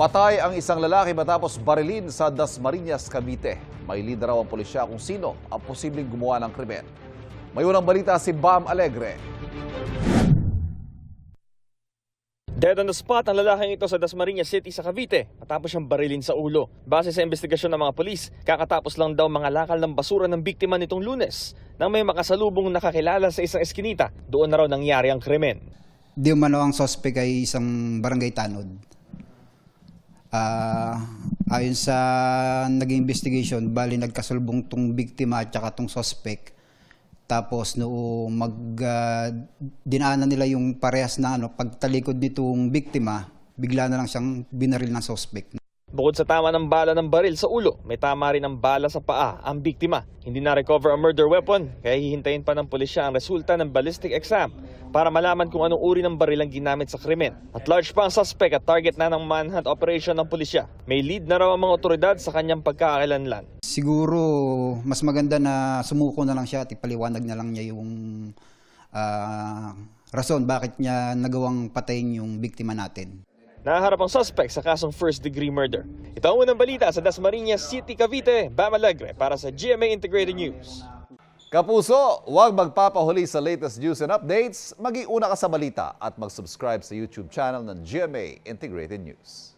Patay ang isang lalaki matapos barilin sa Dasmariñas, Cavite. May lead na raw ang pulisya kung sino ang posibleng gumawa ng krimen. May unang balita si Bam Alegre. Dead on the spot ang lalaking ito sa Dasmariñas City sa Cavite matapos siyang barilin sa ulo. Base sa investigasyon ng mga pulis, kakatapos lang daw mga lakal ng basura ng biktima nitong Lunes nang may makasalubong nakakilala sa isang eskinita. Doon na raw nangyari ang krimen. Di umano ang suspect ay isang barangay tanod. Ayon sa naging investigation, bali nagkasalubong tong biktima at saka tong suspect. Tapos noong dinaanan nila yung parehas na pagtalikod nitong biktima, bigla na lang siyang binaril ng suspect. Bukod sa tama ng bala ng baril sa ulo, may tama rin ng bala sa paa ang biktima. Hindi na-recover ang murder weapon, kaya hihintayin pa ng pulisya ang resulta ng ballistic exam para malaman kung anong uri ng baril ang ginamit sa krimen. At large pa ang suspect at target na ng manhunt operation ng pulisya. May lead na raw ang mga otoridad sa kanyang pagkakakilanlan. Siguro mas maganda na sumuko na lang siya at ipaliwanag na lang niya yung rason bakit niya nagawang patayin yung biktima natin. Nahaharap ang suspect sa kasong first-degree murder. Ito ang unang balita sa Dasmariñas City, Cavite. Bam Alegre para sa GMA Integrated News. Kapuso, huwag magpapahuli sa latest news and updates. Maging una ka sa balita at mag-subscribe sa YouTube channel ng GMA Integrated News.